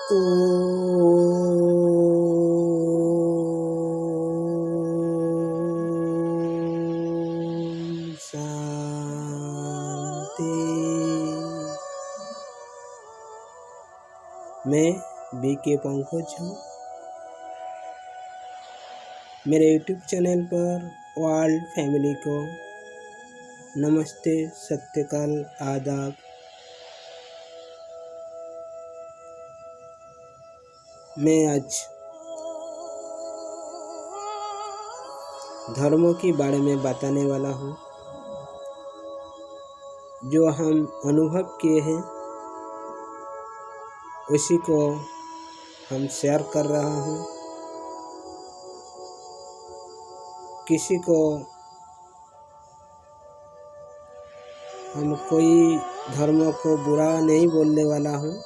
शांति। मैं बीके पंकज हूँ। मेरे यूट्यूब चैनल पर वर्ल्ड फैमिली को नमस्ते, सत्यकाल, आदाब। मैं आज धर्मों के बारे में बताने वाला हूँ जो हम अनुभव किए हैं, उसी को हम शेयर कर रहा हूँ। किसी को हम कोई धर्म को बुरा नहीं बोलने वाला हूँ,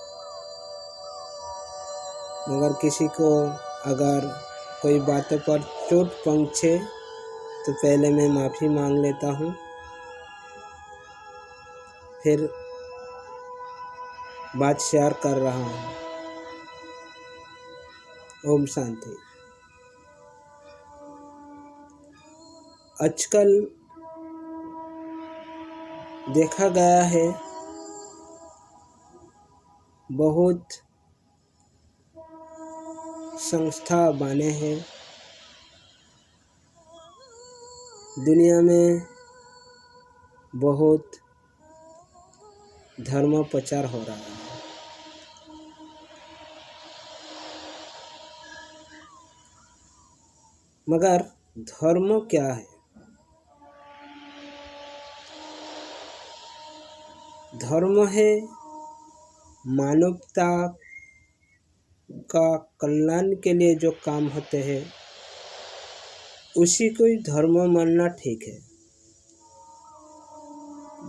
मगर किसी को अगर कोई बातों पर चोट पहुँचे तो पहले मैं माफ़ी मांग लेता हूँ, फिर बात शेयर कर रहा हूँ। ओम शांति। आजकल देखा गया है बहुत संस्था बने हैं, दुनिया में बहुत धर्म प्रचार हो रहा है। मगर धर्म क्या है? धर्म है मानवता का कल्याण के लिए जो काम होते हैं, उसी को ही धर्म मानना ठीक है।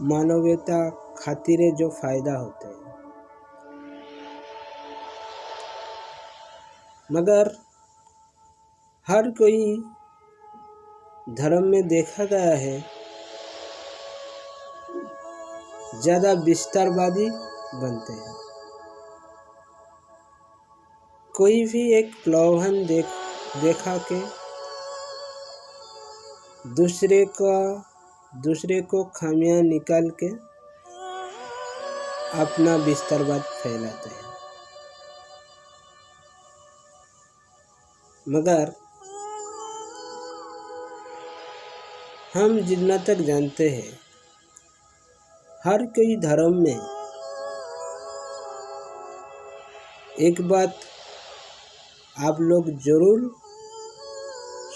मानवता खातिर जो फायदा होते हैं, मगर हर कोई धर्म में देखा गया है ज़्यादा विस्तारवादी बनते हैं। कोई भी एक प्रलोभन देखा के दूसरे को खामियां निकाल के अपना विस्तारवाद फैलाते हैं। मगर हम जितना तक जानते हैं, हर कोई धर्म में एक बात आप लोग जरूर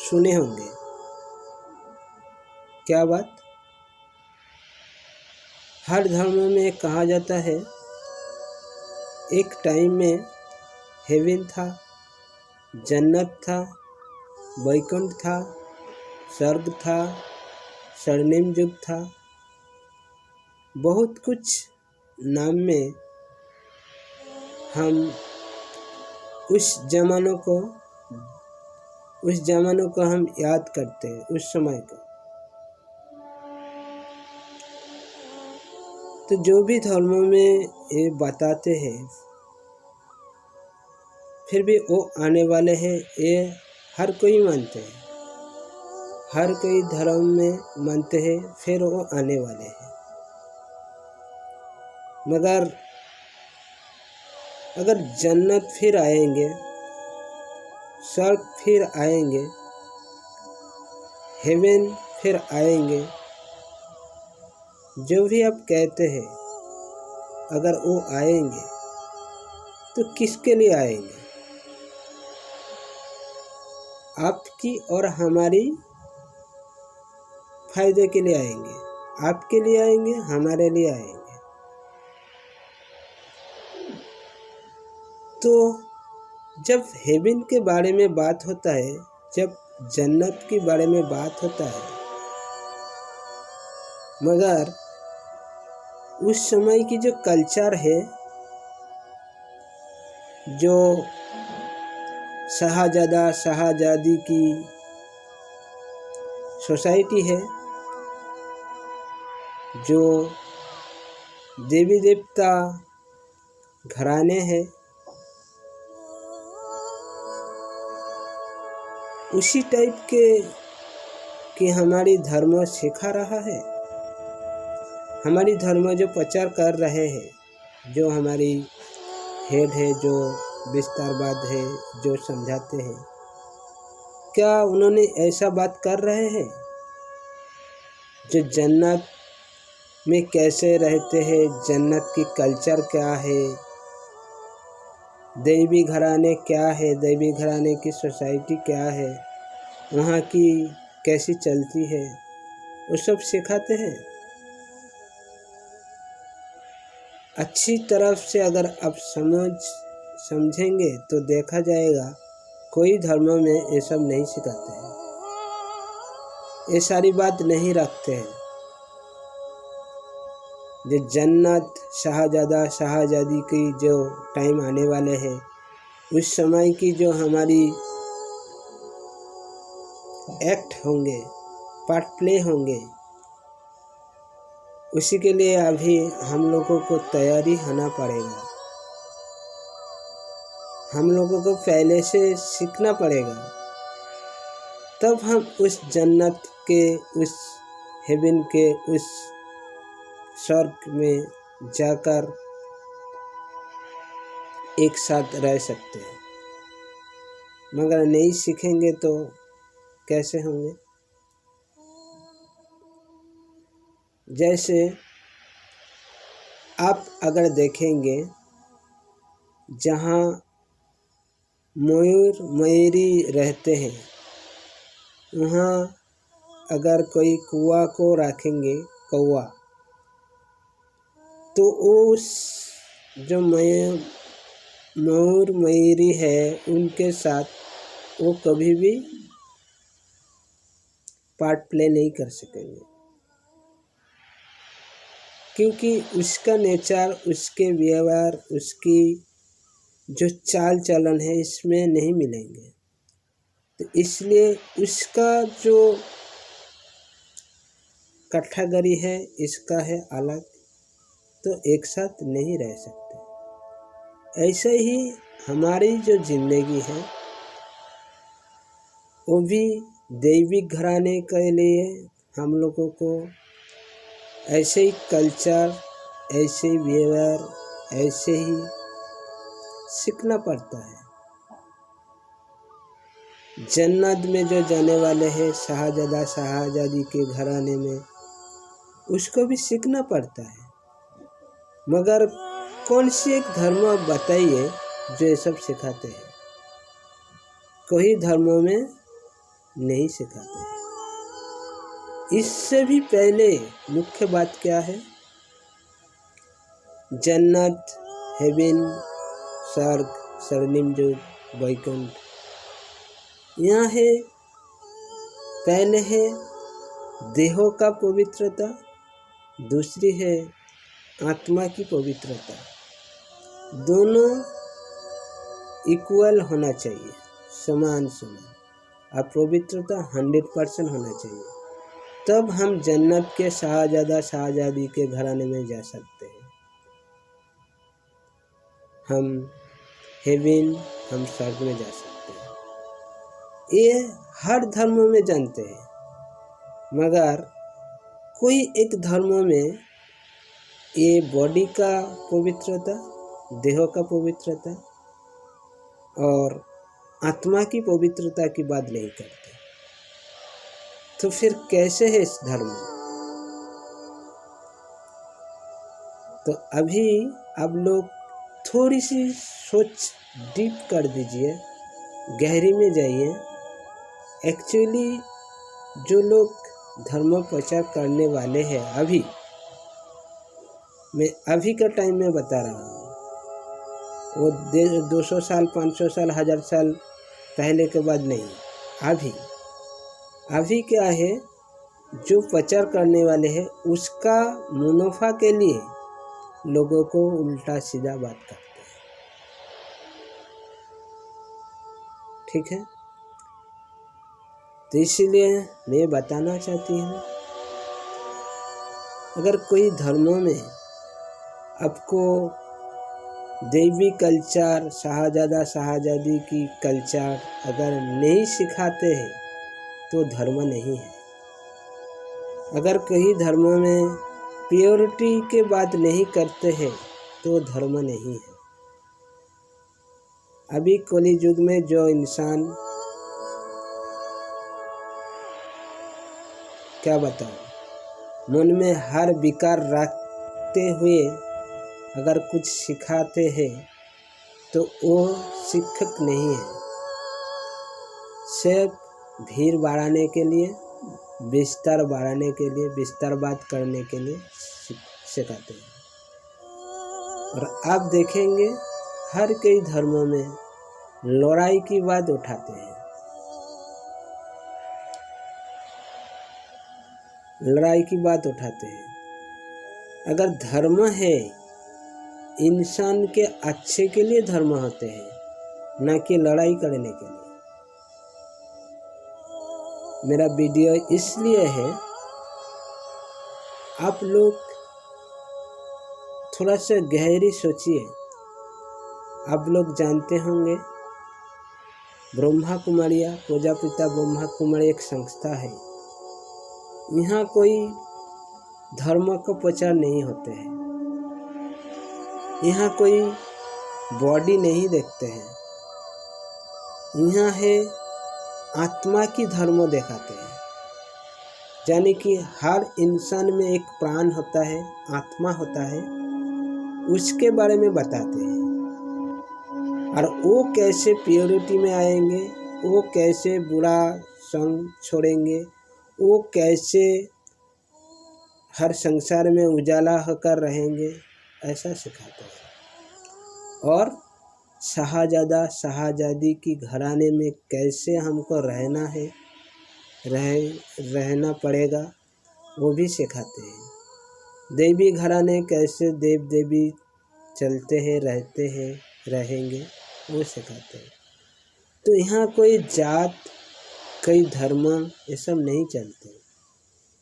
सुने होंगे। क्या बात? हर धर्म में कहा जाता है एक टाइम में हेवन था, जन्नत था, वैकुंठ था, स्वर्ग था, स्वर्णिम युग था। बहुत कुछ नाम में हम उस ज़मानों को हम याद करते हैं, उस समय को। तो जो भी धर्मों में ये बताते हैं, फिर भी वो आने वाले हैं, ये हर कोई मानते हैं। हर कोई धर्म में मानते हैं, फिर वो आने वाले हैं। मगर अगर जन्नत फिर आएंगे, स्वर्ग फिर आएंगे, हेवन फिर आएंगे, जो भी आप कहते हैं, अगर वो आएंगे तो किसके लिए आएंगे? आपकी और हमारी फायदे के लिए आएंगे। आपके लिए आएंगे, हमारे लिए आएंगे। तो जब हेवन के बारे में बात होता है, जब जन्नत के बारे में बात होता है, मगर उस समय की जो कल्चर है, जो शाहजादा शाहजादी की सोसाइटी है, जो देवी देवता घराने हैं, उसी टाइप के कि हमारी धर्म सिखा रहा है। हमारी धर्म जो प्रचार कर रहे हैं, जो हमारी हेड है, जो विस्तारवाद है, जो समझाते हैं, क्या उन्होंने ऐसा बात कर रहे हैं जो जन्नत में कैसे रहते हैं, जन्नत की कल्चर क्या है, दैवी घराने क्या है, दैवी घराने की सोसाइटी क्या है, वहाँ की कैसी चलती है, वो सब सिखाते हैं। अच्छी तरफ से अगर आप समझेंगे तो देखा जाएगा कोई धर्मों में ये सब नहीं सिखाते हैं, ये सारी बात नहीं रखते हैं। जो जन्नत, शाहजादा शाहजादी की जो टाइम आने वाले हैं, उस समय की जो हमारी एक्ट होंगे, पार्ट प्ले होंगे, उसी के लिए अभी हम लोगों को तैयारी होना पड़ेगा। हम लोगों को पहले से सीखना पड़ेगा, तब हम उस जन्नत के, उस हेवन के, उस स्वर्ग में जाकर एक साथ रह सकते हैं। मगर नहीं सीखेंगे तो कैसे होंगे? जैसे आप अगर देखेंगे, जहाँ मयूर मयूरी रहते हैं, वहाँ अगर कोई कौवा को रखेंगे, कौवा, तो उस जो मयूर मयूरी है, उनके साथ वो कभी भी पार्ट प्ले नहीं कर सकेंगे, क्योंकि उसका नेचर, उसके व्यवहार, उसकी जो चाल चलन है, इसमें नहीं मिलेंगे। तो इसलिए उसका जो कैटेगरी है, इसका है अलग, तो एक साथ नहीं रह सकते। ऐसे ही हमारी जो जिंदगी है, वो भी दैविक घराने के लिए हम लोगों को ऐसे ही कल्चर, ऐसे ही व्यवहार, ऐसे ही सीखना पड़ता है। जन्नत में जो जाने वाले हैं, शाहजादा शाहजादी के घराने में, उसको भी सीखना पड़ता है। मगर कौन सी एक धर्म बताइए जो ये सब सिखाते हैं? कोई धर्मों में नहीं सिखाते हैं। इससे भी पहले मुख्य बात क्या है? जन्नत, हेवन, स्वर्ग, स्वर्णिम युग, वैकुंठ, यहाँ है पहले है देहों का पवित्रता, दूसरी है आत्मा की पवित्रता। दोनों इक्वल होना चाहिए, समान समान, और पवित्रता 100% होना चाहिए। तब हम जन्नत के शाहजादा शाहजादी के घराने में जा सकते हैं। हम हेवन, हम स्वर्ग में जा सकते हैं। ये हर धर्मों में जानते हैं, मगर कोई एक धर्मों में ये बॉडी का पवित्रता, देहों का पवित्रता और आत्मा की पवित्रता की बात नहीं करते। तो फिर कैसे है इस धर्म में? तो अभी आप लोग थोड़ी सी सोच डीप कर दीजिए, गहरी में जाइए। एक्चुअली जो लोग धर्म प्रचार करने वाले हैं, अभी मैं अभी का टाइम में बता रहा हूँ, वो 200 साल, 500 साल, 1000 साल पहले के बाद नहीं, अभी क्या है, जो प्रचार करने वाले हैं उसका मुनाफा के लिए लोगों को उल्टा सीधा बात करते हैं। ठीक है? तो इसलिए मैं बताना चाहती हूँ, अगर कोई धर्मों में आपको दैवी कल्चर, शाहजादा शाहजादी की कल्चर अगर नहीं सिखाते हैं तो धर्म नहीं है। अगर कई धर्मों में प्योरिटी के बात नहीं करते हैं तो धर्म नहीं है। अभी कली युग में जो इंसान, क्या बताऊं, मन में हर विकार रखते हुए अगर कुछ सिखाते हैं तो वो शिक्षक नहीं है। सिर्फ भीड़ बढ़ाने के लिए, बिस्तर बढ़ाने के लिए, बिस्तरबाद करने के लिए सिखाते हैं। और आप देखेंगे हर कई धर्मों में लड़ाई की बात उठाते हैं। लड़ाई की बात उठाते हैं। अगर धर्म है, इंसान के अच्छे के लिए धर्म होते हैं, ना कि लड़ाई करने के लिए। मेरा वीडियो इसलिए है, आप लोग थोड़ा सा गहरी सोचिए। आप लोग जानते होंगे ब्रह्मा कुमारियाँ, प्रजापिता ब्रह्मा कुमारी एक संस्था है। यहाँ कोई धर्म का प्रचार नहीं होते हैं। यहाँ कोई बॉडी नहीं देखते हैं। यहाँ है आत्मा की धर्म दिखाते हैं। यानी कि हर इंसान में एक प्राण होता है, आत्मा होता है, उसके बारे में बताते हैं। और वो कैसे प्योरिटी में आएंगे, वो कैसे बुरा संग छोड़ेंगे, वो कैसे हर संसार में उजाला होकर रहेंगे, ऐसा सिखाते हैं। और शाहजादा शाहजादी की घराने में कैसे हमको रहना है, रहना पड़ेगा, वो भी सिखाते हैं। देवी घराने कैसे देव देवी चलते हैं, रहते हैं, रहेंगे, वो सिखाते हैं। तो यहाँ कोई जात, कोई धर्म, ये सब नहीं चलते।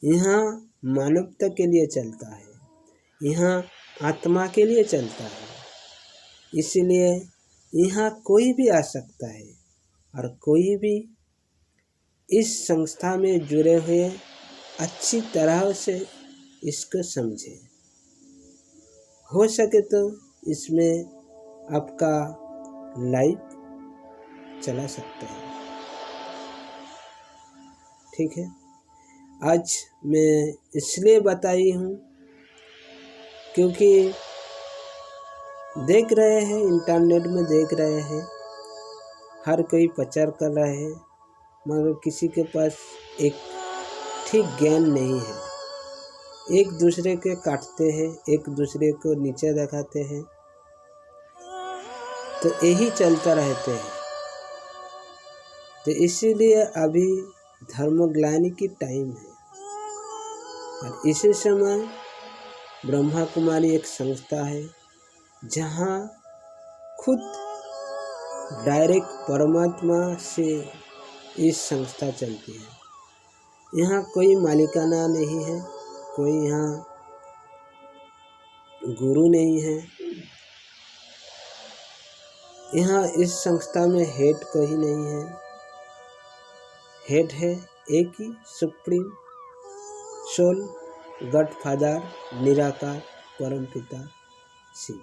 यहाँ मानवता के लिए चलता है, यहाँ आत्मा के लिए चलता है। इसलिए यहाँ कोई भी आ सकता है और कोई भी इस संस्था में जुड़े हुए अच्छी तरह से इसको समझे। हो सके तो इसमें आपका लाइफ चला सकता है। ठीक है, आज मैं इसलिए बताई हूँ क्योंकि देख रहे हैं, इंटरनेट में देख रहे हैं, हर कोई प्रचार कर रहा है, मगर किसी के पास एक ठीक ज्ञान नहीं है। एक दूसरे के काटते हैं, एक दूसरे को नीचे दिखाते हैं, तो यही चलता रहते हैं। तो इसीलिए अभी धर्मग्लानि की टाइम है। और इसी समय ब्रह्मा कुमारी एक संस्था है जहाँ खुद डायरेक्ट परमात्मा से इस संस्था चलती है। यहाँ कोई मालिकाना नहीं है, कोई यहाँ गुरु नहीं है। यहाँ इस संस्था में हेड कोई नहीं है। हेड है एक ही सुप्रीम सोल, गॉड फादर, निराकार परम पिता शिव।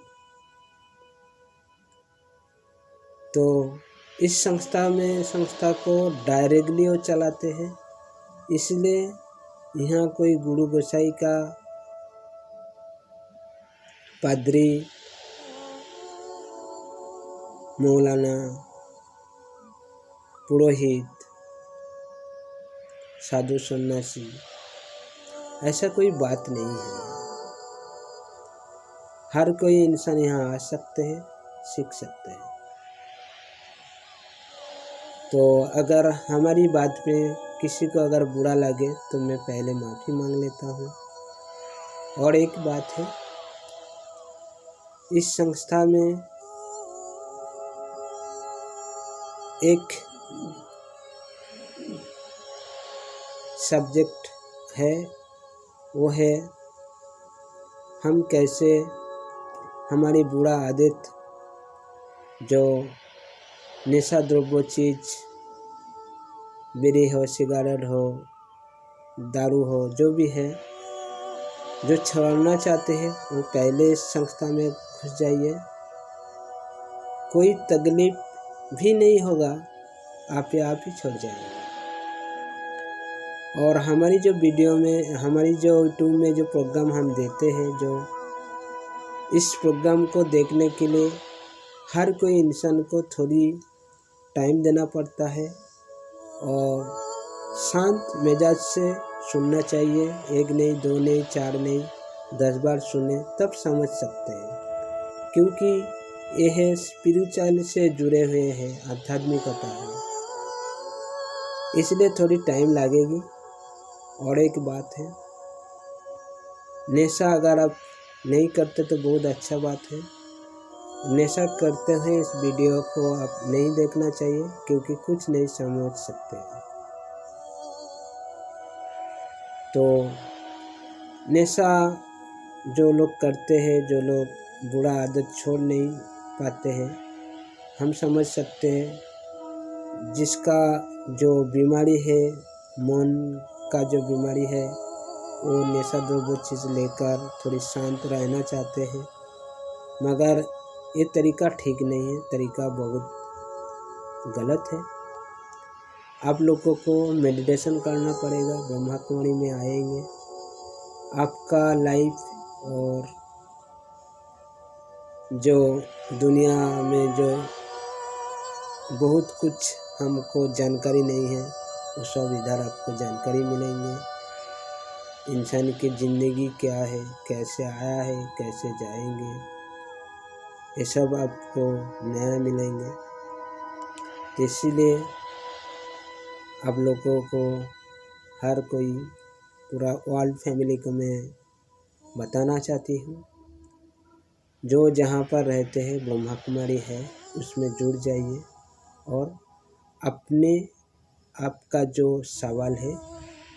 तो इस संस्था को डायरेक्टली वो चलाते हैं। इसलिए यहाँ कोई गुरु गोसाई का, पादरी, मौलाना, पुरोहित, साधु सन्यासी, ऐसा कोई बात नहीं है। हर कोई इंसान यहाँ आ सकते हैं, सीख सकते हैं। तो अगर हमारी बात में किसी को अगर बुरा लगे तो मैं पहले माफ़ी मांग लेता हूँ। और एक बात है, इस संस्था में एक सब्जेक्ट है, वो है हम कैसे हमारी बुरा आदत जो नशा द्रव्य चीज़, बीड़ी हो, सिगारेट हो, दारू हो, जो भी है, जो छोड़ना चाहते हैं वो पहले इस संस्था में घुस जाइए। कोई तकलीफ भी नहीं होगा, आप ही छोड़ जाएंगे। और हमारी जो वीडियो में, हमारी जो यूट्यूब में जो प्रोग्राम हम देते हैं, जो इस प्रोग्राम को देखने के लिए हर कोई इंसान को थोड़ी टाइम देना पड़ता है और शांत मिजाज से सुनना चाहिए। 1 नहीं, 2 नहीं, 4 नहीं, 10 बार सुने तब समझ सकते हैं, क्योंकि यह स्पिरिचुअल से जुड़े हुए हैं, आध्यात्मिकता है, इसलिए थोड़ी टाइम लगेगी। और एक बात है, नशा अगर आप नहीं करते तो बहुत अच्छा बात है। नशा करते हैं इस वीडियो को आप नहीं देखना चाहिए, क्योंकि कुछ नहीं समझ सकते हैं। तो नशा जो लोग करते हैं, जो लोग बुरा आदत छोड़ नहीं पाते हैं, हम समझ सकते हैं। जिसका जो बीमारी है, मन का जो बीमारी है, वो नशा द्रव्य चीज़ लेकर थोड़ी शांत रहना चाहते हैं, मगर ये तरीका ठीक नहीं है, तरीका बहुत गलत है। आप लोगों को मेडिटेशन करना पड़ेगा, ब्रह्मा कुमारी में आएंगे, आपका लाइफ और जो दुनिया में जो बहुत कुछ हमको जानकारी नहीं है, वो सब इधर आपको जानकारी मिलेंगे। इंसान की ज़िंदगी क्या है, कैसे आया है, कैसे जाएंगे, ये सब आपको नया मिलेंगे। तो इसीलिए आप लोगों को, हर कोई, पूरा वर्ल्ड फैमिली को मैं बताना चाहती हूँ, जो जहाँ पर रहते हैं ब्रह्मा कुमारी है, उसमें जुड़ जाइए और अपने आपका जो सवाल है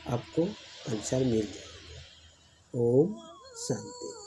आपको आंसर मिल जाएगा। ओम शांति।